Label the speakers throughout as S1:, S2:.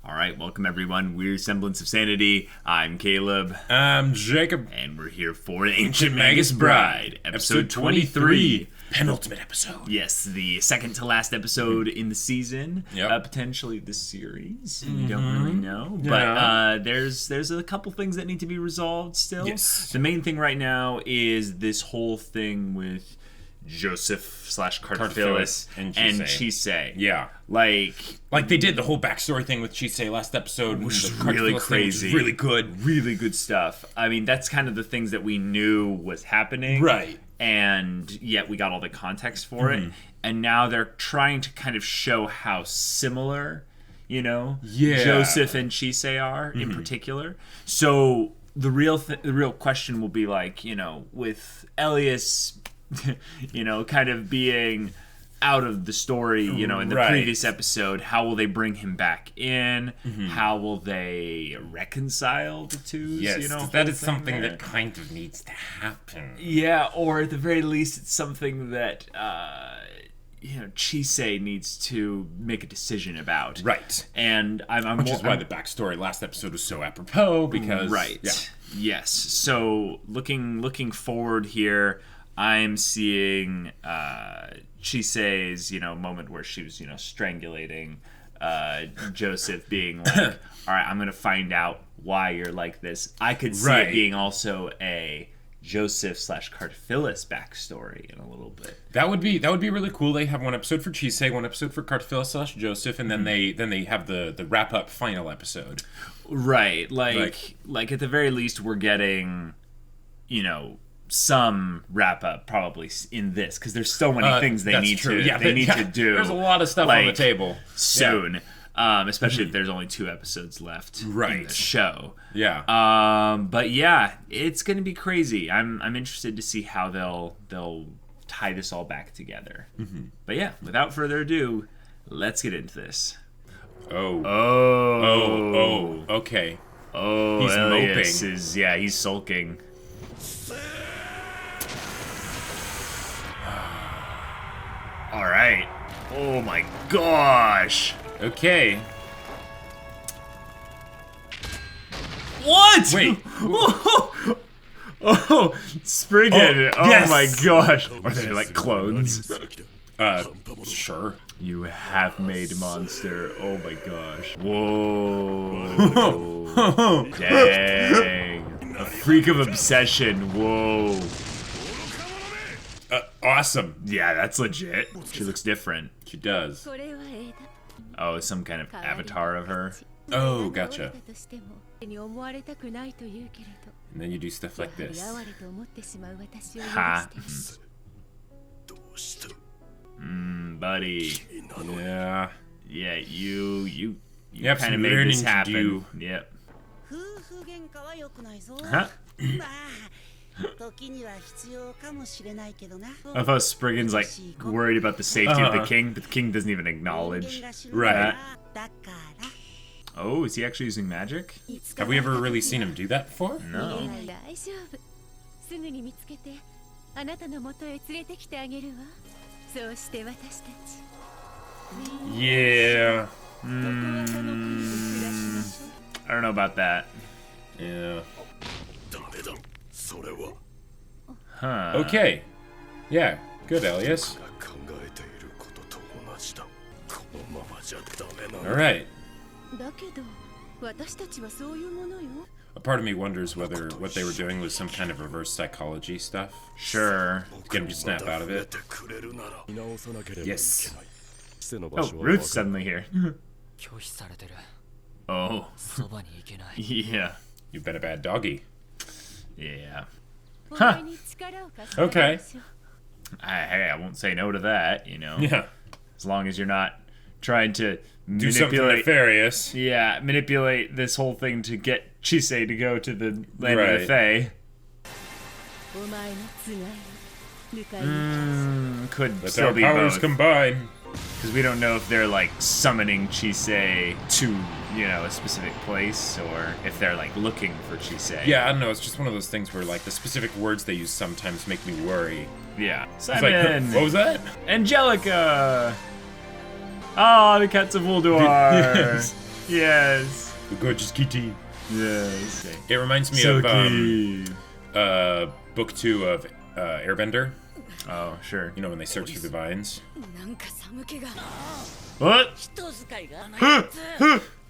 S1: All right, welcome everyone. We're Semblance of Sanity. I'm Caleb.
S2: I'm Jacob.
S1: And we're here for Ancient Magus Bride, episode 23.
S2: Penultimate episode.
S1: Yes, the second to last episode in the season.
S2: Yep.
S1: Potentially the series. We don't really know. But there's a couple things that need to be resolved still.
S2: Yes.
S1: The main thing right now is this whole thing with Joseph / Cartaphilus and Chisei.
S2: Yeah. Like they did the whole backstory thing with Chisei last episode.
S1: Which is really crazy.
S2: Really good.
S1: Really good stuff. I mean, that's kind of the things that we knew was happening.
S2: Right.
S1: And yet we got all the context for it. And now they're trying to kind of show how similar, Joseph and Chisei are in particular. So the real question will be like, with Elias kind of being out of the story, in the previous episode, how will they bring him back in? How will they reconcile the two?
S2: Yes, that is something that kind of needs to happen.
S1: Yeah, or at the very least, it's something that, Chisei needs to make a decision about.
S2: Right.
S1: And
S2: Which is why the backstory last episode was so apropos, because...
S1: Right.
S2: Yeah.
S1: Yes. So, looking forward here, I'm seeing Chisei's, moment where she was, strangulating Joseph, being like, all right, I'm going to find out why you're like this. I could see it being also a Joseph / Cartaphilus backstory in a little bit.
S2: That would be really cool. They have one episode for Chisei, one episode for Cartaphilus / Joseph, and then they have the wrap up final episode.
S1: Right. Like at the very least we're getting, some wrap up probably in this, because there's so many things they need to do.
S2: There's a lot of stuff on the table
S1: soon, especially if there's only 2 episodes left in the show.
S2: Yeah.
S1: But yeah, it's gonna be crazy. I'm interested to see how they'll tie this all back together. But yeah, without further ado, let's get into this.
S2: Okay. He's
S1: Elias
S2: moping.
S1: He's sulking. All right. Oh my gosh.
S2: Okay.
S1: What?
S2: Wait.
S1: Spriggan. Oh
S2: yes.
S1: my gosh. Are they like clones?
S2: Sure.
S1: You half-made monster. Oh my gosh. Whoa. Dang. A freak of obsession. Whoa.
S2: Awesome.
S1: Yeah, that's legit. She looks different.
S2: She does.
S1: Oh, some kind of avatar of her.
S2: Oh, gotcha. And then you do stuff like this.
S1: Ha. Buddy.
S2: Yeah.
S1: Yeah, you
S2: have
S1: kind of
S2: some
S1: made
S2: learning
S1: this
S2: to
S1: happen.
S2: do.
S1: Yep. Huh? I love how Spriggan's like worried about the safety of the king, but the king doesn't even acknowledge.
S2: Right.
S1: Oh, is he actually using magic?
S2: Have we ever really seen him do that before?
S1: No.
S2: Yeah.
S1: I don't know about that.
S2: Yeah.
S1: Huh.
S2: Okay. Yeah. Good, Elias. Alright. A part of me wonders whether what they were doing was some kind of reverse psychology stuff.
S1: Sure.
S2: Get him to snap out of it. Yes.
S1: Oh, Ruth's suddenly here. Oh. Yeah.
S2: You've been a bad doggy.
S1: Yeah. Huh.
S2: Okay.
S1: Hey, I won't say no to that,
S2: Yeah.
S1: As long as you're not trying to
S2: Do something nefarious.
S1: Yeah, manipulate this whole thing to get Chisei to go to the land of the Fae. Could
S2: Let
S1: still
S2: our
S1: be
S2: powers
S1: both.
S2: combine.
S1: Because we don't know if they're like summoning Chisei to, a specific place, or if they're like looking for Chisei.
S2: Yeah, I don't know. It's just one of those things where like the specific words they use sometimes make me worry.
S1: Yeah.
S2: It's
S1: Simon.
S2: like, what was that?
S1: Angelica. Ah, the cats of Uldor.
S2: Yes.
S1: Yes.
S2: The gorgeous kitty.
S1: Yes.
S2: It reminds me
S1: So
S2: of book 2 of Airbender.
S1: Oh, sure.
S2: You know, when they search through the vines.
S1: What?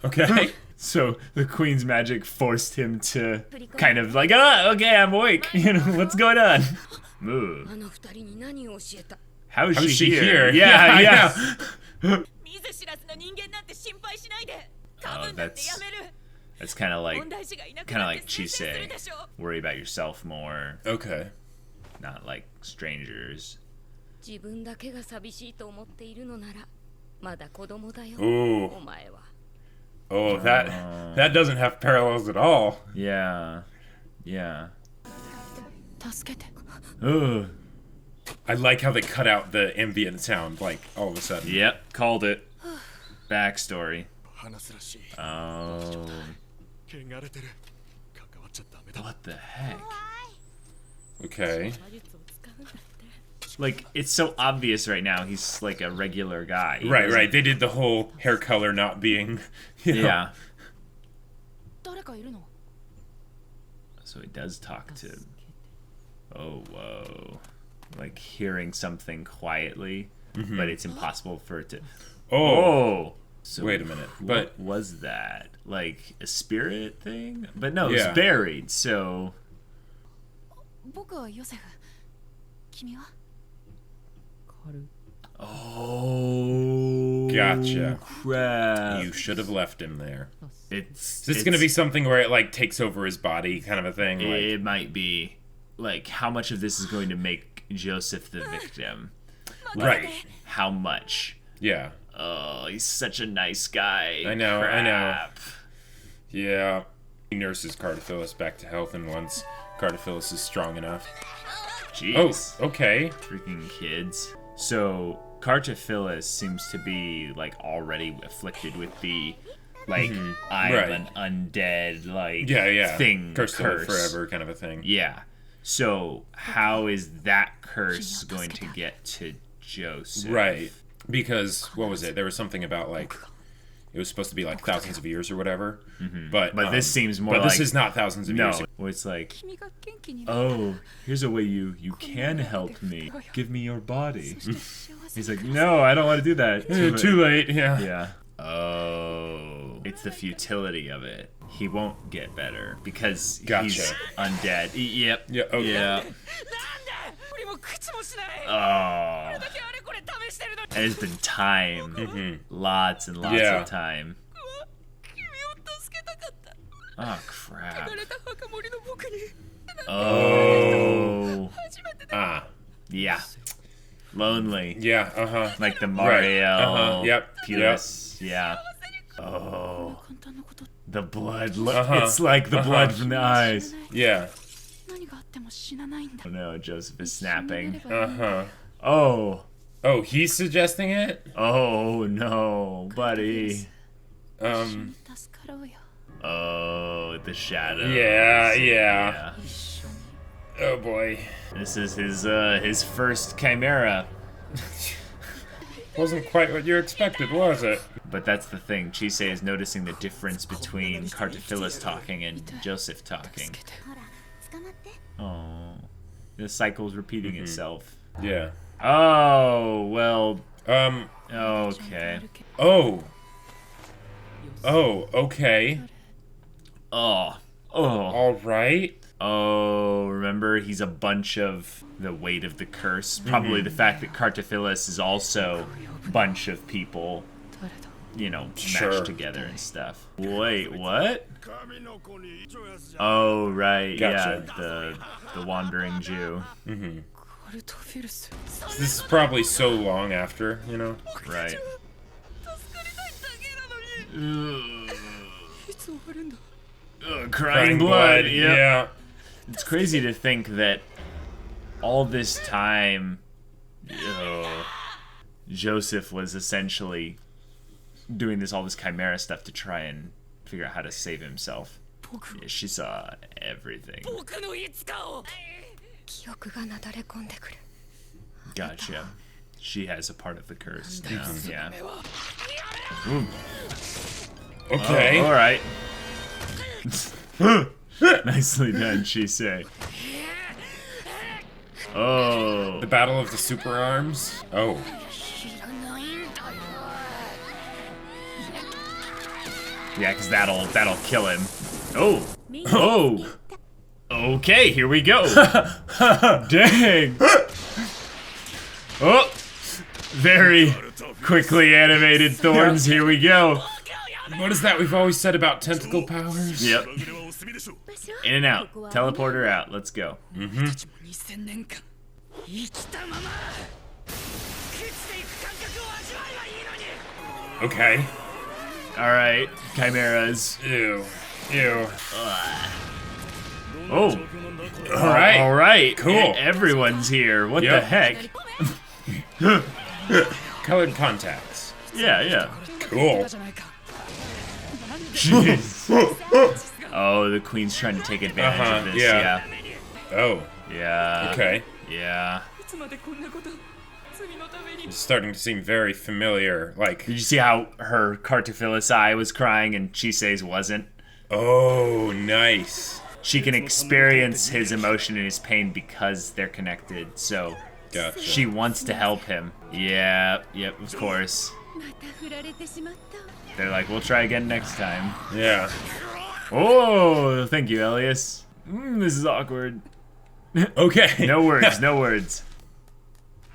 S2: Okay.
S1: So the queen's magic forced him to kind of like, okay, I'm awake. You know, what's going on? Ooh. How is she here? Yeah. Oh, that's kind of like Chisei. Worry about yourself more.
S2: Okay.
S1: Not like strangers.
S2: Ooh. Oh, that doesn't have parallels at all.
S1: Yeah. Ugh.
S2: I like how they cut out the ambient sound, like, all of a sudden.
S1: Yep, called it. Backstory. Oh. What the heck?
S2: Okay.
S1: Like, it's so obvious right now he's like a regular guy.
S2: Right. They did the whole hair color not being, you know.
S1: Yeah. So he does talk to... Oh, whoa. Like hearing something quietly, but it's impossible for it to... Oh! So
S2: wait a minute.
S1: What was that? Like a spirit thing? But no, it's buried, so... Oh,
S2: gotcha.
S1: Crap.
S2: You should have left him there.
S1: Is
S2: this going to be something where it like takes over his body kind of a thing?
S1: It might be. Like, how much of this is going to make Joseph the victim? Like,
S2: right.
S1: How much?
S2: Yeah.
S1: Oh, he's such a nice guy.
S2: I know.
S1: Crap.
S2: Yeah. He nurses Cartaphilus back to health, and once Cartaphilus is strong enough.
S1: Jeez.
S2: Oh, okay.
S1: Freaking kids. So, Cartaphilus seems to be, like, already afflicted with the, like, I'm an undead, like, thing.
S2: Cursed to live forever kind of a thing.
S1: Yeah. So, how is that curse going to get to Joseph?
S2: Right. Because, what was it? There was something about, like, it was supposed to be, like, thousands of years or whatever. But
S1: this seems more like...
S2: But this is not thousands of years.
S1: No, it's like, oh, here's a way you can help me. Give me your body. He's like, no, I don't want to do that.
S2: Too late, yeah.
S1: Yeah. Oh, it's the futility of it. He won't get better because he's undead. Yep.
S2: Yeah. Okay.
S1: Yeah. Oh. And it's been time. Lots and lots of time. Oh, crap. Oh. Yeah. Lonely.
S2: Yeah,
S1: Like the Mario.
S2: Yep.
S1: Pulis. Yeah. Oh. The blood. It's like the blood from the eyes.
S2: Yeah.
S1: Oh no, Joseph is snapping.
S2: Oh, he's suggesting it?
S1: Oh no, buddy. Oh, the shadow.
S2: Yeah. Oh boy.
S1: This is his first chimera.
S2: Wasn't quite what you expected, was it?
S1: But that's the thing. Chisei is noticing the difference between Cartaphilus talking and Joseph talking. Oh. The cycle's repeating itself.
S2: Yeah.
S1: Oh, well. Okay.
S2: Oh, okay.
S1: Oh.
S2: All right.
S1: Oh, remember, he's a bunch of the weight of the curse. Probably the fact that Cartaphilus is also a bunch of people, you know, mashed together and stuff. Wait, what? Oh, right,
S2: Gotcha.
S1: yeah, the wandering Jew.
S2: This is probably so long after, you know?
S1: Right. Crying blood,
S2: yeah.
S1: It's crazy to think that all this time, Joseph was essentially doing all this chimera stuff to try and figure out how to save himself. Yeah, she saw everything. Gotcha. She has a part of the curse now. Yeah.
S2: Okay.
S1: All right. Nicely done, Chisei. Oh.
S2: The Battle of the Super Arms. Oh.
S1: Yeah, because that'll kill him. Oh. Oh. Okay, here we go. Dang. Oh. Very quickly animated thorns. Here we go.
S2: What is that we've always said about tentacle powers?
S1: Yep. In and out. Teleporter out. Let's go.
S2: Okay.
S1: Alright. Chimeras.
S2: Ew. Ew.
S1: Oh.
S2: Alright.
S1: Alright.
S2: Cool.
S1: Everyone's here. What
S2: Yep.
S1: the heck?
S2: Colored contacts.
S1: Yeah.
S2: Cool.
S1: Jeez. Oh, the queen's trying to take advantage of this.
S2: Yeah. Oh.
S1: Yeah.
S2: Okay.
S1: Yeah.
S2: It's starting to seem very familiar. Like.
S1: Did you see how her Cartaphilus eye was crying and Chisei's wasn't?
S2: Oh, nice.
S1: She can experience his emotion and his pain because they're connected, so
S2: Gotcha.
S1: she wants to help him. Yeah, yep, of course. They're like, we'll try again next time.
S2: Yeah.
S1: Oh, thank you, Elias. This is awkward.
S2: Okay.
S1: No words, no words.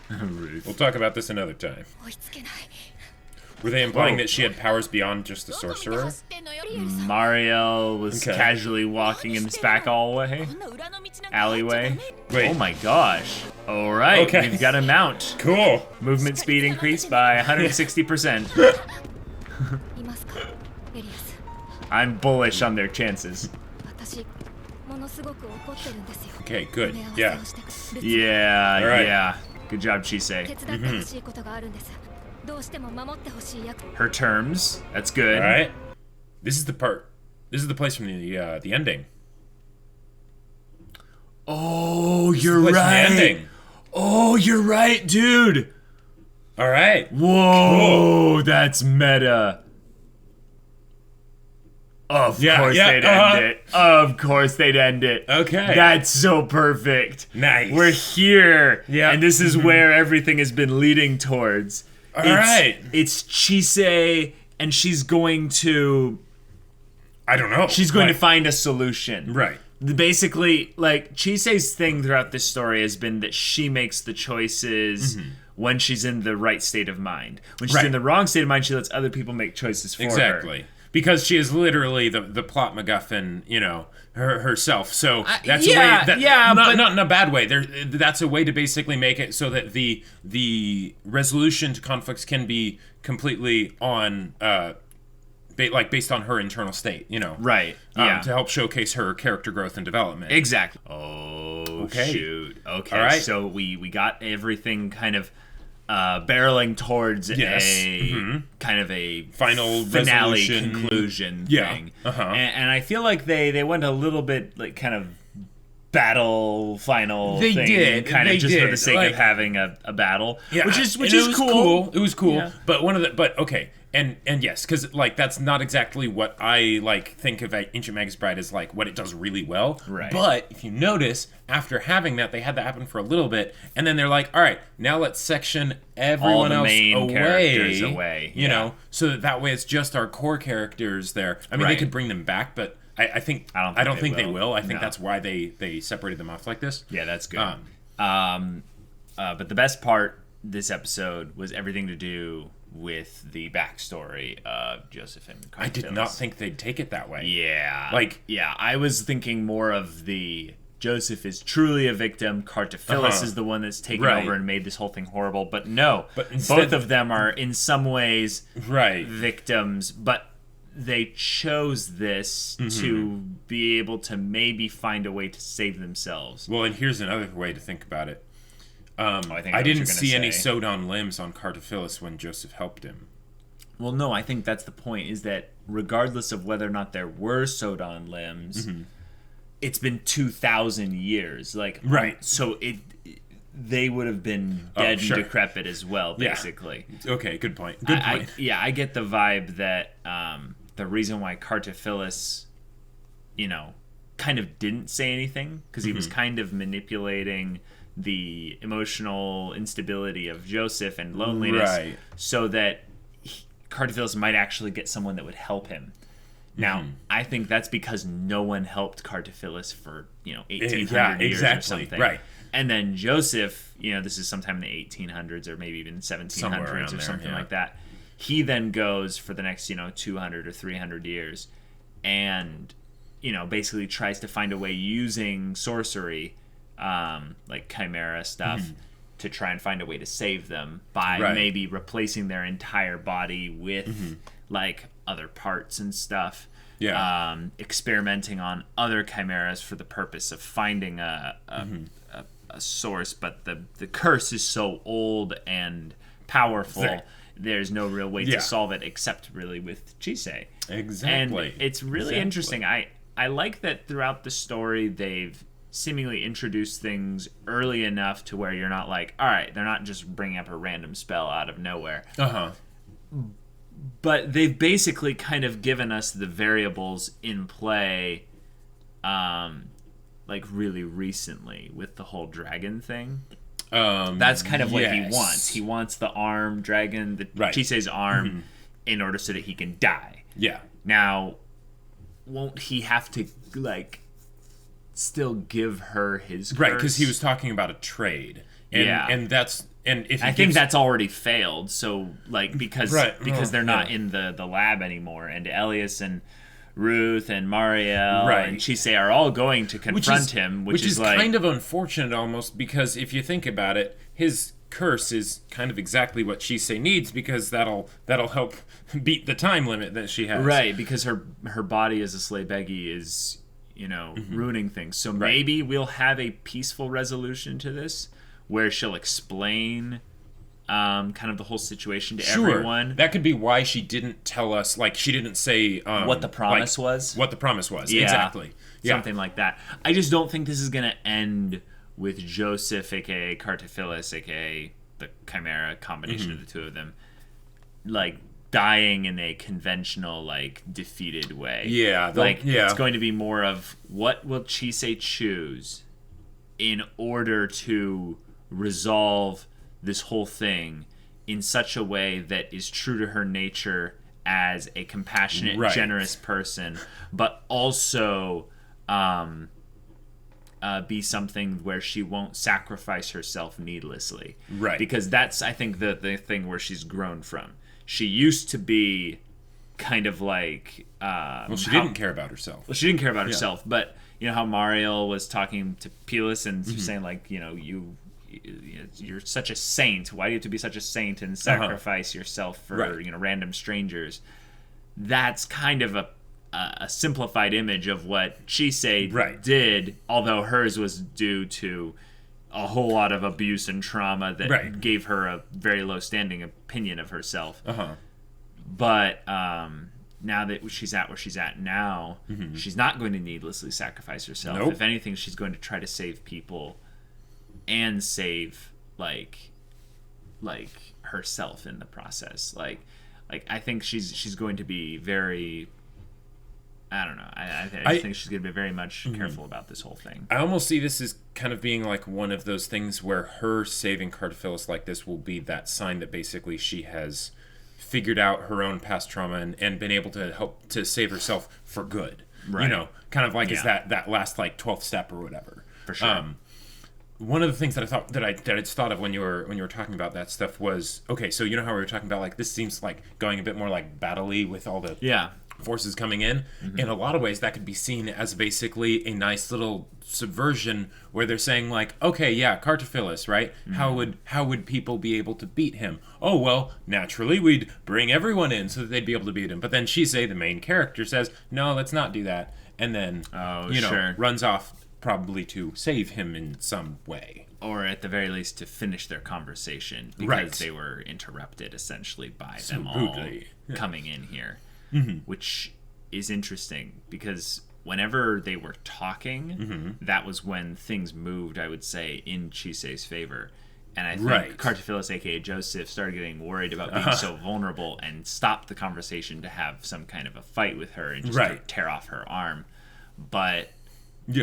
S1: Rude.
S2: We'll talk about this another time. Were they implying that she had powers beyond just the sorcerer?
S1: Mariel was casually walking in this back alleyway.
S2: Wait.
S1: Oh my gosh. Alright,
S2: Okay.
S1: we've got a mount.
S2: Cool.
S1: Movement speed increased by 160%. I'm bullish on their chances.
S2: Okay, good. Yeah.
S1: Yeah,
S2: Alright.
S1: yeah. Good job, Chisei. Her terms. That's good.
S2: All right. This is the part. This is the place from the ending.
S1: Oh,
S2: This is
S1: you're
S2: the place from the
S1: right.
S2: ending.
S1: Oh, you're right, dude.
S2: All right.
S1: Whoa, that's meta. Of course they'd end it. Of course they'd end it.
S2: Okay.
S1: That's so perfect.
S2: Nice.
S1: We're here.
S2: Yeah.
S1: And this is where everything has been leading towards.
S2: All right.
S1: It's Chisei, and she's going to...
S2: I don't know.
S1: She's going to find a solution.
S2: Right.
S1: Basically, like, Chisei's thing throughout this story has been that she makes the choices when she's in the right state of mind. When she's in the wrong state of mind, she lets other people make choices for her.
S2: Exactly. Because she is literally the plot MacGuffin, you know, herself. So that's a way that, not in a bad way. That's a way to basically make it so that the resolution to conflicts can be completely on based on her internal state, you know.
S1: Right. Yeah.
S2: To help showcase her character growth and development.
S1: Exactly. Oh, shoot. Okay.
S2: All right.
S1: So we got everything kind of barreling towards a kind of a
S2: final
S1: finale
S2: resolution.
S1: Conclusion
S2: Yeah.
S1: thing.
S2: Uh-huh.
S1: And I feel like they went a little bit like kind of battle final
S2: They
S1: thing,
S2: did.
S1: kind
S2: They
S1: of just for
S2: did.
S1: the sake of having a battle.
S2: Yeah.
S1: Which is
S2: cool. It was cool.
S1: Yeah.
S2: But okay. And yes, because like that's not exactly what I like think of Ancient Magus Bride as like what it does really well.
S1: Right.
S2: But if you notice, after having that, they had that happen for a little bit, and then they're like, all right, now let's section everyone else
S1: characters away.
S2: You know, so that way it's just our core characters there. I mean, they could bring them back, but I don't think they will. I think that's why they separated them off like this.
S1: Yeah, that's good. But the best part this episode was everything to do with the backstory of Joseph and Cartaphilus.
S2: I did not think they'd take it that way.
S1: Yeah.
S2: Like,
S1: yeah, I was thinking more of the Joseph is truly a victim, Cartaphilus is the one that's taken over and made this whole thing horrible. But no, both of them are in some ways victims, but they chose this to be able to maybe find a way to save themselves.
S2: Well, and here's another way to think about it.
S1: I
S2: didn't see any sewed-on limbs on Cartaphilus when Joseph helped him.
S1: Well, no, I think that's the point, is that regardless of whether or not there were sewed-on limbs, it's been 2,000 years. Like, so they would have been dead and decrepit as well, basically.
S2: Okay, good point.
S1: I get the vibe that the reason why Cartaphilus, kind of didn't say anything, because he was kind of manipulating the emotional instability of Joseph and loneliness, so that Cartaphilus might actually get someone that would help him. Now, I think that's because no one helped Cartaphilus for 1800 years or something. Right. And then Joseph, this is sometime in the 1800s or maybe even 1700s or something like that. He then goes for the next 200 or 300 years, and basically tries to find a way using sorcery, like chimera stuff, to try and find a way to save them by maybe replacing their entire body with like other parts and stuff. Experimenting on other chimeras for the purpose of finding a source, but the curse is so old and powerful. There's no real way to solve it except really with Chisei.
S2: Exactly.
S1: And it's really interesting. I like that throughout the story they've seemingly introduced things early enough to where you're not like, all right, they're not just bringing up a random spell out of nowhere. But they've basically kind of given us the variables in play, like really recently with the whole dragon thing. That's kind of what he wants. He wants the arm dragon, Chisei's arm, in order so that he can die. Now, won't he have to still give her his curse?
S2: Right, because he was talking about a trade, and that's. And if
S1: I think that's already failed, so because they're not in the lab anymore, and Elias and Ruth and Mariel and Chisei are all going to confront him, which is
S2: kind of unfortunate almost, because if you think about it, his curse is kind of exactly what Chisei needs, because that'll help beat the time limit that she has.
S1: Right, because her body as a Sleighbegi is ruining things. So maybe we'll have a peaceful resolution to this, where she'll explain kind of the whole situation to everyone.
S2: That could be why she didn't tell us, she didn't say...
S1: what the promise was?
S2: What the promise was, exactly.
S1: Something like that. I just don't think this is going to end with Joseph, a.k.a. Cartaphilus, a.k.a. the Chimera, combination of the two of them, dying in a conventional, defeated way. It's going to be more of, what will Chisei choose in order to resolve this whole thing in such a way that is true to her nature as a compassionate, generous person, but also be something where she won't sacrifice herself needlessly.
S2: Right.
S1: Because that's, I think, the thing where she's grown from. She used to be kind of like...
S2: she didn't care about herself.
S1: Well, she didn't care about herself, but how Mariel was talking to Pelis and saying, you're such a saint. Why do you have to be such a saint and sacrifice yourself for random strangers? That's kind of a simplified image of what Chisei did, although hers was due to a whole lot of abuse and trauma that gave her a very low standing opinion of herself. But now that she's at where she's at now, she's not going to needlessly sacrifice herself. Nope. If anything, she's going to try to save people and save herself in the process. I think she's going to be very... I don't know. I think she's going to be very much careful about this whole thing.
S2: I almost see this as kind of being one of those things where her saving Cartaphilus like this will be that sign that basically she has figured out her own past trauma and been able to help to save herself for good. Right. Kind of is that last 12th step or whatever.
S1: For sure.
S2: One of the things that I thought that I just thought of when you were talking about that stuff was, okay, so how we were talking about this seems like going a bit more battle-y with all the forces coming in. In a lot of ways that could be seen as basically a nice little subversion where they're saying okay, Cartaphilus, right? How would people be able to beat him? Oh, well, naturally we'd bring everyone in so that they'd be able to beat him. But then Chisei, the main character, says, no, let's not do that. And then runs off probably to save him in some way.
S1: Or at the very least to finish their conversation, because they were interrupted essentially by them all coming in here. Which is interesting, because whenever they were talking, that was when things moved, I would say, in Chisei's favor. And I think Cartaphilus, a.k.a. Joseph, started getting worried about being so vulnerable and stopped the conversation to have some kind of a fight with her and just to tear off her arm. But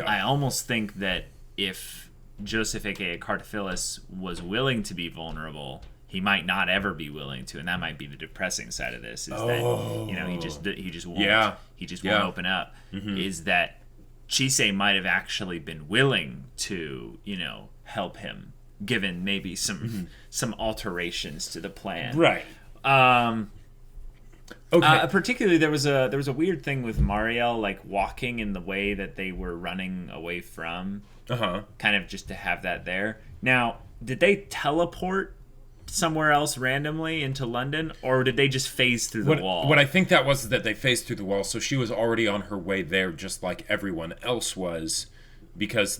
S1: I almost think that if Joseph, a.k.a. Cartaphilus, was willing to be vulnerable, he might not ever be willing to, and that might be the depressing side of this. Is that he just won't open up. Is that Chisei might have actually been willing to help him, given maybe some alterations to the plan.
S2: Right.
S1: Particularly, there was a weird thing with Mariel, like walking in the way that they were running away from. Kind of just to have that there. Now, did they teleport somewhere else randomly into London, or did they just phase through the wall?
S2: What I think that was that they phased through the wall, so she was already on her way there, just like everyone else was, because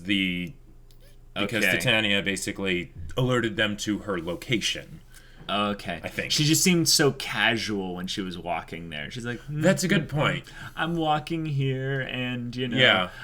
S2: Titania basically alerted them to her location.
S1: Okay.
S2: I think.
S1: She just seemed so casual when she was walking there. She's like,
S2: that's a good point.
S1: I'm walking here, and,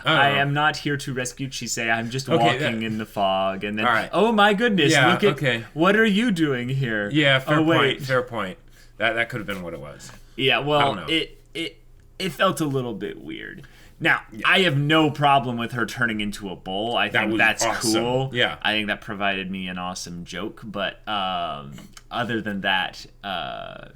S1: I am not here to rescue Chisei. I'm just walking in the fog. And then, oh my goodness, look at, what are you doing here?
S2: Yeah, fair point. That could have been what it was.
S1: Yeah, well, it felt a little bit weird. Now, I have no problem with her turning into a bull. I think that's awesome. Cool.
S2: Yeah.
S1: I think that provided me an awesome joke. But other than that, the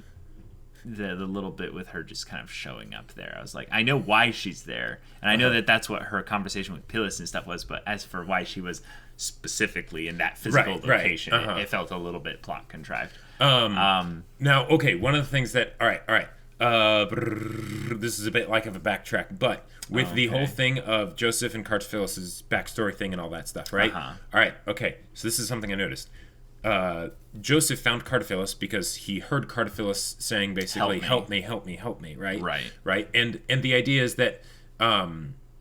S1: little bit with her just kind of showing up there, I was like, I know why she's there. And I know that that's what her conversation with Pillis and stuff was. But as for why she was specifically in that physical location, it felt a little bit plot contrived.
S2: Now, okay, one of the things that... All right. This is a bit like of a backtrack, but with the whole thing of Joseph and Cartaphilus' backstory thing and all that stuff, right? All right, okay. So this is something I noticed. Joseph found Cartaphilus because he heard Cartaphilus saying basically, help me, right? Right. And the idea is that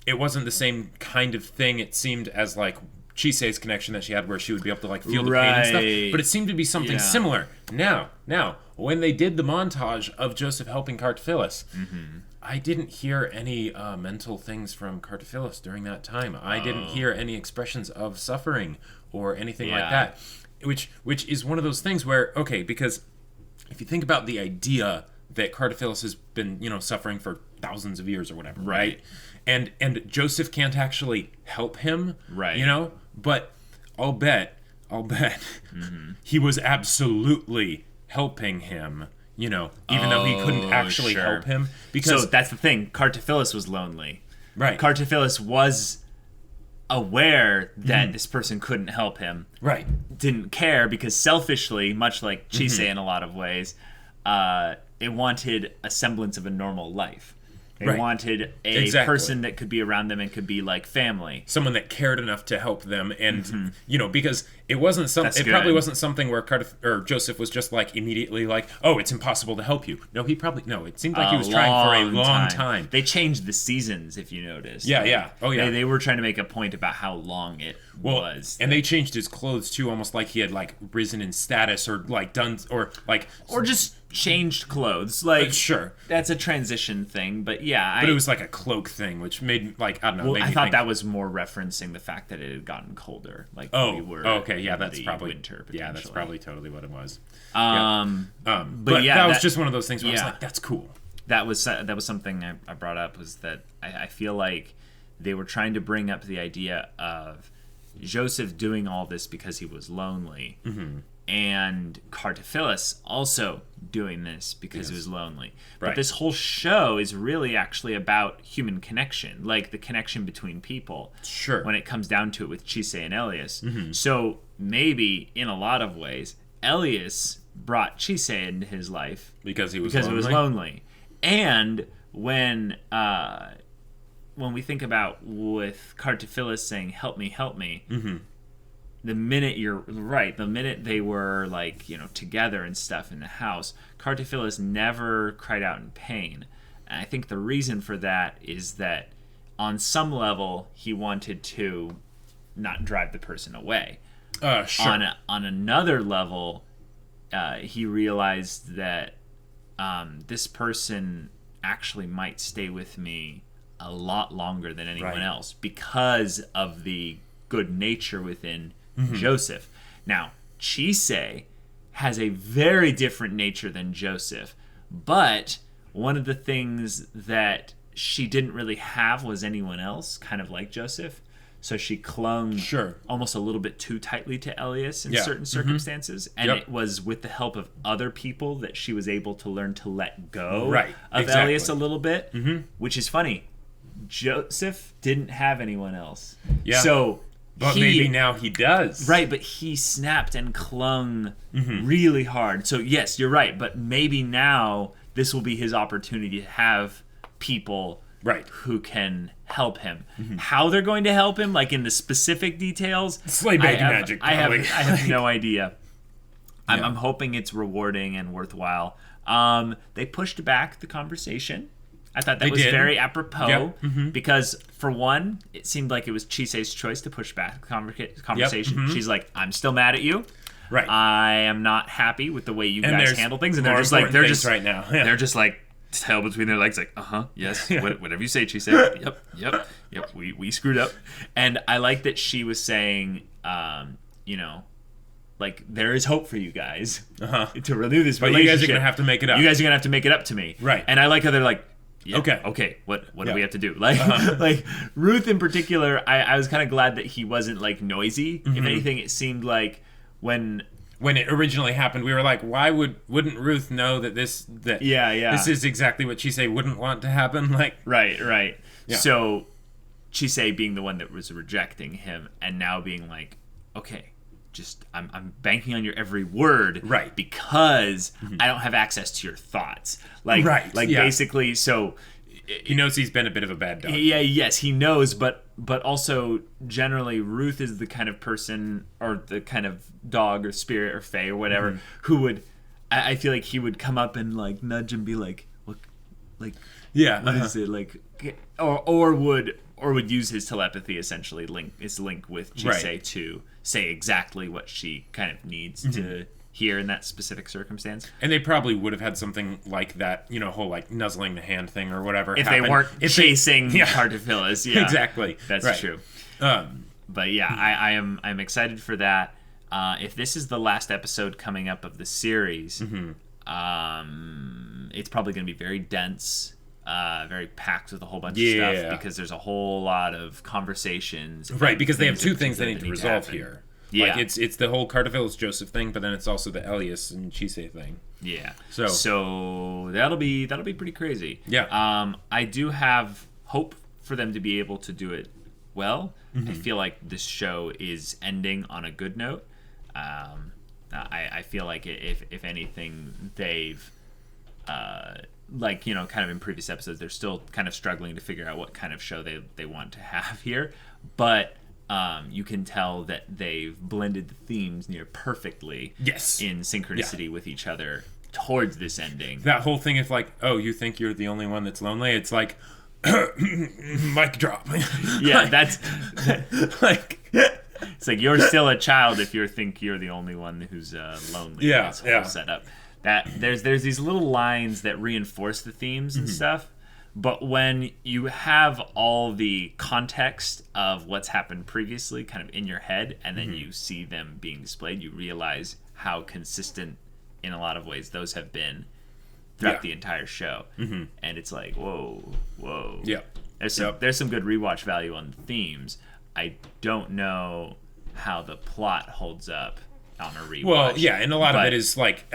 S2: it wasn't the same kind of thing, it seemed, as like Chisei's connection that she had where she would be able to like feel the pain and stuff, but it seemed to be something similar. Now, when they did the montage of Joseph helping Cartaphilus, I didn't hear any mental things from Cartaphilus during that time. I didn't hear any expressions of suffering or anything like that, which is one of those things where, okay, because if you think about the idea that Cartaphilus has been, suffering for thousands of years or whatever, right? And Joseph can't actually help him, right? But I'll bet he was absolutely helping him, even though he couldn't actually help him. Because
S1: so that's the thing. Cartaphilus was lonely.
S2: Right.
S1: Cartaphilus was aware that this person couldn't help him.
S2: Right.
S1: Didn't care because selfishly, much like Chisei in a lot of ways, it wanted a semblance of a normal life. They wanted a person that could be around them and could be like family.
S2: Someone that cared enough to help them, and because it wasn't probably wasn't something where Joseph was just like immediately like, oh, it's impossible to help you. No, it seemed like he was trying for a long time.
S1: They changed the seasons, if you noticed.
S2: Yeah. Oh yeah.
S1: They were trying to make a point about how long it was.
S2: And they changed his clothes too, almost like he had like risen in status or like done or
S1: just changed clothes, like
S2: sure,
S1: that's a transition thing, but
S2: it was like a cloak thing, which made like I don't know.
S1: Well, I thought that was more referencing the fact that it had gotten colder, like we were.
S2: Okay, yeah, that's probably
S1: winter.
S2: Yeah, that's probably totally what it was.
S1: But
S2: that was just one of those things where I was like, that's cool.
S1: That was something I brought up, was that I feel like they were trying to bring up the idea of Joseph doing all this because he was lonely. And Cartaphilus also doing this because he was lonely. But this whole show is really actually about human connection, like the connection between people.
S2: Sure.
S1: When it comes down to it with Chisei and Elias. So maybe, in a lot of ways, Elias brought Chisei into his life
S2: because he was
S1: lonely. And when we think about with Cartaphilus saying, help me, the minute they were like, together and stuff in the house, Cartaphilus never cried out in pain. And I think the reason for that is that on some level he wanted to not drive the person away.
S2: Sure.
S1: On another level, he realized that this person actually might stay with me a lot longer than anyone else because of the good nature within Joseph. Now, Chisei has a very different nature than Joseph, but one of the things that she didn't really have was anyone else, kind of like Joseph. So she clung almost a little bit too tightly to Elias in certain circumstances. And it was with the help of other people that she was able to learn to let go of Elias a little bit, which is funny. Joseph didn't have anyone else. Yeah. So,
S2: but maybe now he does.
S1: Right, but he snapped and clung really hard. So, yes, you're right. But maybe now this will be his opportunity to have people who can help him. How they're going to help him, like in the specific details,
S2: Slay baby magic.
S1: I have no idea. I'm hoping it's rewarding and worthwhile. They pushed back the conversation. I thought that was very apropos because, for one, it seemed like it was Chisei's choice to push back the conversation. She's like, "I'm still mad at you.
S2: Right.
S1: I am not happy with the way you guys handle things." And they're just like,
S2: right now.
S1: They're just like, tail between their legs, like, yes, whatever you say, Chisei. Yep. We screwed up. And I like that she was saying, like, there is hope for you guys to renew this relationship.
S2: But you guys are gonna have to make it up.
S1: You guys are gonna have to make it up to me.
S2: Right.
S1: And I like how they're like, okay, what do we have to do? Like, like Ruth in particular, I was kind of glad that he wasn't like noisy. If anything, it seemed like when
S2: it originally happened, we were like, why wouldn't Ruth know that this is exactly what Chisei wouldn't want to happen? Like,
S1: right. Yeah. So Chisei being the one that was rejecting him, and now being like, okay, just I'm banking on your every word,
S2: right?
S1: Because I don't have access to your thoughts, basically. So
S2: he knows he's been a bit of a bad dog.
S1: Yeah, yes, he knows, but also generally Ruth is the kind of person, or the kind of dog or spirit or fae or whatever, who would, I feel like he would come up and like nudge and be like, what, like, what is it, like, or would use his telepathy, essentially link with Chisei to say exactly what she kind of needs to hear in that specific circumstance.
S2: And they probably would have had something like that, whole like nuzzling the hand thing or whatever.
S1: If they weren't chasing Cartaphilus,
S2: exactly,
S1: that's true. But yeah, I'm excited for that. If this is the last episode coming up of the series, it's probably going to be very dense. Very packed with a whole bunch of stuff, because there's a whole lot of conversations.
S2: Right, because they have two things they need to resolve here. Yeah. Like it's the whole Cartaphilus Joseph thing, but then it's also the Elias and Chisei thing.
S1: Yeah. So that'll be pretty crazy.
S2: Yeah.
S1: I do have hope for them to be able to do it well. I feel like this show is ending on a good note. I feel like if anything, they've kind of in previous episodes, they're still kind of struggling to figure out what kind of show they want to have here. But you can tell that they've blended the themes near perfectly in synchronicity with each other towards this ending.
S2: That whole thing, if like, oh, you think you're the only one that's lonely, it's like, mic drop.
S1: Yeah, that's like, it's like you're still a child if you think you're the only one who's lonely.
S2: Yeah,
S1: this whole setup. That there's these little lines that reinforce the themes and stuff. But when you have all the context of what's happened previously kind of in your head, and then you see them being displayed, you realize how consistent in a lot of ways those have been throughout the entire show. And it's like, whoa.
S2: Yeah.
S1: There's some good rewatch value on the themes. I don't know how the plot holds up on a rewatch.
S2: Well, yeah, and a lot of it is like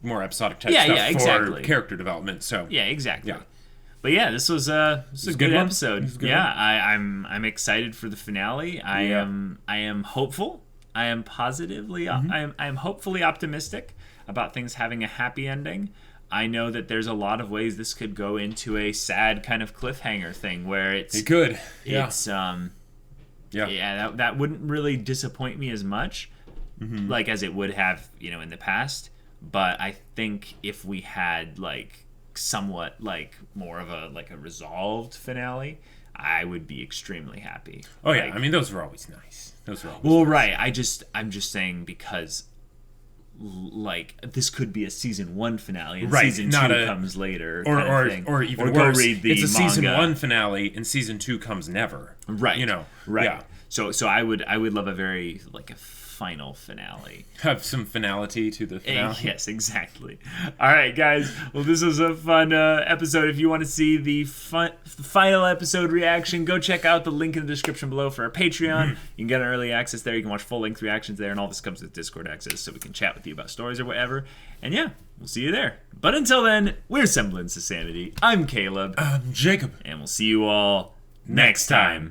S2: more episodic type stuff for character development. So
S1: yeah, exactly. Yeah. But yeah, this was a good episode. I'm excited for the finale. I am hopeful. I am positively. I am hopefully optimistic about things having a happy ending. I know that there's a lot of ways this could go into a sad kind of cliffhanger thing where it
S2: could.
S1: It's that wouldn't really disappoint me as much, like as it would have in the past. But I think if we had like somewhat like more of a resolved finale, I would be extremely happy.
S2: Oh yeah, I mean those were always nice.
S1: Right. I'm just saying because like this could be a season 1 finale and season 2 comes later,
S2: or even worse, read the it's a manga. Season 1 finale and season 2 comes never.
S1: Right.
S2: Right.
S1: Yeah. So I would love a very like a final finale.
S2: Have some finality to the finale.
S1: Yes, exactly. All right, guys. Well, this was a fun episode. If you want to see the final episode reaction, go check out the link in the description below for our Patreon. You can get early access there. You can watch full-length reactions there, and all this comes with Discord access, so we can chat with you about stories or whatever. And yeah, we'll see you there. But until then, we're Semblance of Sanity. I'm Caleb.
S2: I'm Jacob.
S1: And we'll see you all next time.